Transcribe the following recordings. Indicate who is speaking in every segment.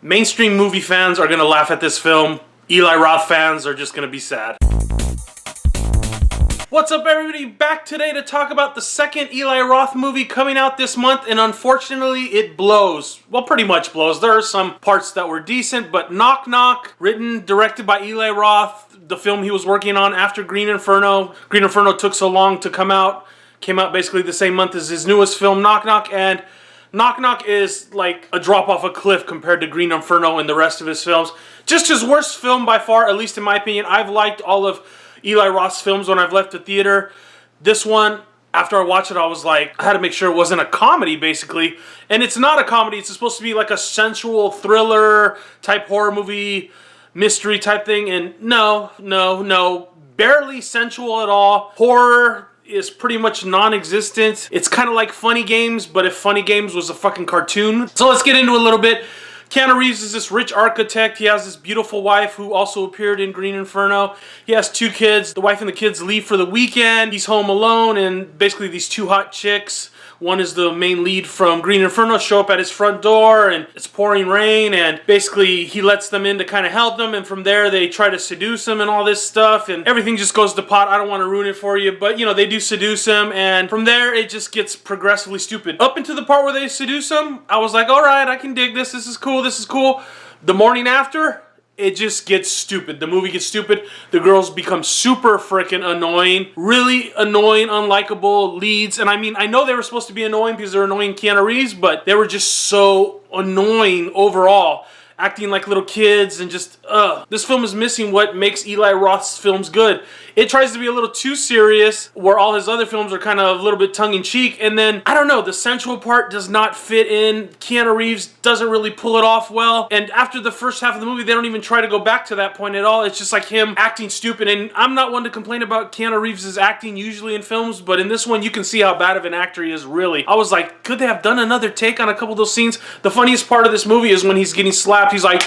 Speaker 1: Mainstream movie fans are gonna laugh at this film. Eli Roth fans are just gonna be sad. What's up, everybody? Back today to talk about the second Eli Roth movie coming out this month, and unfortunately it blows. Well, pretty much blows. There are some parts that were decent, but Knock Knock, written, directed by Eli Roth, the film he was working on after Green Inferno. Green Inferno took so long to come out. Came out basically the same month as his newest film, Knock Knock, and Knock Knock is like a drop off a cliff compared to Green Inferno and the rest of his films. Just his worst film by far, at least in my opinion. I've liked all of Eli Roth's films when I've left the theater. This one, after I watched it, I was like, I had to make sure it wasn't a comedy, basically. And it's not a comedy. It's supposed to be like a sensual thriller type horror movie, mystery type thing. And no. Barely sensual at all. Horror is pretty much non-existent. It's kind of like Funny Games, but if Funny Games was a fucking cartoon. So let's get into it a little bit. Keanu Reeves is this rich architect. He has this beautiful wife who also appeared in Green Inferno. He has 2 kids. The wife and the kids leave for the weekend. He's home alone, and basically these 2 hot chicks, one is the main lead from Green Inferno, show up at his front door, and it's pouring rain, and basically he lets them in to kind of help them, and from there they try to seduce him and all this stuff, and everything just goes to pot. I don't want to ruin it for you, but you know, they do seduce him, and from there it just gets progressively stupid. Up into the part where they seduce him, I was like, alright, I can dig this, this is cool. The morning after, it just gets stupid. The movie gets stupid. The girls become super freaking annoying. Really annoying, unlikable leads. And I mean, I know they were supposed to be annoying because they're annoying Keanu Reeves, but they were just so annoying overall. Acting like little kids and just, This film is missing what makes Eli Roth's films good. It tries to be a little too serious, where all his other films are kind of a little bit tongue-in-cheek, and then, I don't know, the sensual part does not fit in. Keanu Reeves doesn't really pull it off well, and after the first half of the movie, they don't even try to go back to that point at all. It's just like him acting stupid, and I'm not one to complain about Keanu Reeves' acting usually in films, but in this one, you can see how bad of an actor he is, really. I was like, could they have done another take on a couple of those scenes? The funniest part of this movie is when he's getting slapped, he's like,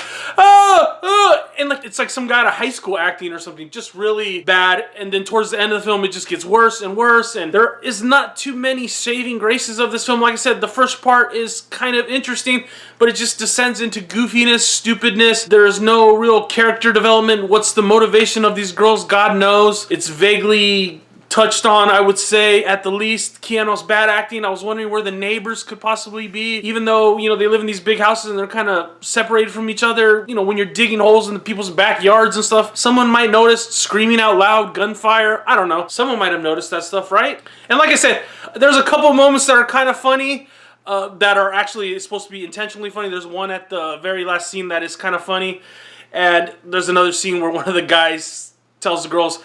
Speaker 1: and like it's like some guy out of high school acting or something, just really bad. And then towards the end of the film, it just gets worse and worse, and there is not too many saving graces of this film. Like I said, the first part is kind of interesting, but it just descends into goofiness, stupidness. There's no real character development. What's the motivation of these girls? God knows. It's vaguely touched on, I would say, at the least. Keanu's bad acting. I was wondering where the neighbors could possibly be, even though, you know, they live in these big houses and they're kind of separated from each other. You know, when you're digging holes in the people's backyards and stuff, someone might notice screaming out loud, gunfire. I don't know. Someone might have noticed that stuff, right? And like I said, there's a couple moments that are kind of funny, that are actually supposed to be intentionally funny. There's one at the very last scene that is kind of funny, and there's another scene where one of the guys tells the girls,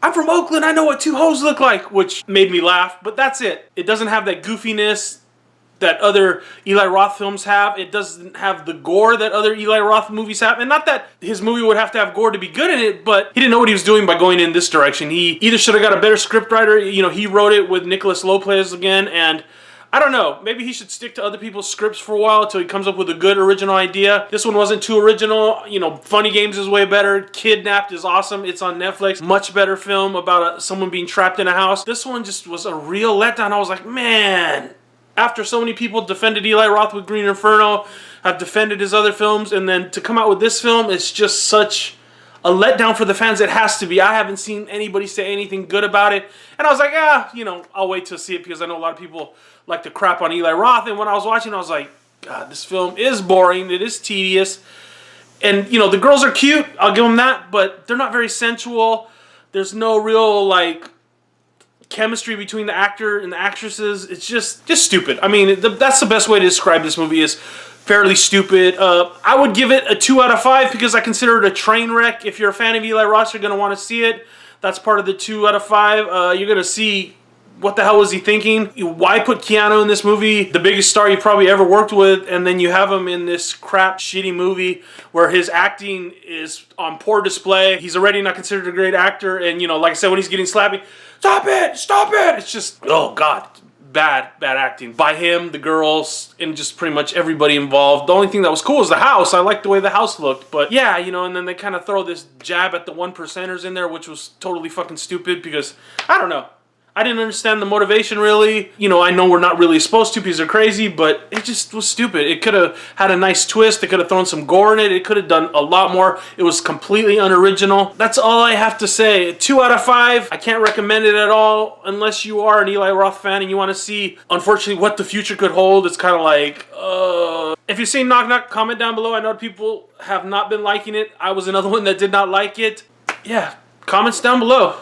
Speaker 1: I'm from Oakland, I know what 2 hoes look like, which made me laugh, but that's it. It doesn't have that goofiness that other Eli Roth films have. It doesn't have the gore that other Eli Roth movies have. And not that his movie would have to have gore to be good in it, but he didn't know what he was doing by going in this direction. He either should have got a better scriptwriter, you know, he wrote it with Nicholas Lopez again, and I don't know, maybe he should stick to other people's scripts for a while until he comes up with a good original idea. This one wasn't too original. You know, Funny Games is way better. Kidnapped is awesome. It's on Netflix. Much better film about someone being trapped in a house. This one just was a real letdown. I was like, man, after so many people defended Eli Roth with Green Inferno, have defended his other films, and then to come out with this film, it's just such a letdown for the fans. It has to be. I haven't seen anybody say anything good about it. And I was like, you know, I'll wait to see it because I know a lot of people like to crap on Eli Roth. And when I was watching, I was like, God, this film is boring. It is tedious. And, you know, the girls are cute. I'll give them that. But they're not very sensual. There's no real, like, chemistry between the actor and the actresses. It's just stupid. I mean, that's the best way to describe this movie, is fairly stupid. I would give it a 2 out of 5 because I consider it a train wreck. If you're a fan of Eli Roth, you're going to want to see it. That's part of the 2 out of 5. You're going to see what the hell was he thinking? Why put Keanu in this movie, the biggest star you probably ever worked with, and then you have him in this crap, shitty movie where his acting is on poor display. He's already not considered a great actor, and, you know, like I said, when he's getting slappy, stop it! It's just, oh God, bad acting by him, the girls, and just pretty much everybody involved. The only thing that was cool was the house. I liked the way the house looked, but yeah, you know, and then they kind of throw this jab at the 1%ers in there, which was totally fucking stupid because, I don't know. I didn't understand the motivation really. You know, I know we're not really supposed to because they're crazy, but it just was stupid. It could have had a nice twist. It could have thrown some gore in it. It could have done a lot more. It was completely unoriginal. That's all I have to say. 2 out of 5. I can't recommend it at all unless you are an Eli Roth fan and you want to see, unfortunately, what the future could hold. It's kind of like, If you've seen Knock Knock, comment down below. I know people have not been liking it. I was another one that did not like it. Yeah, comments down below.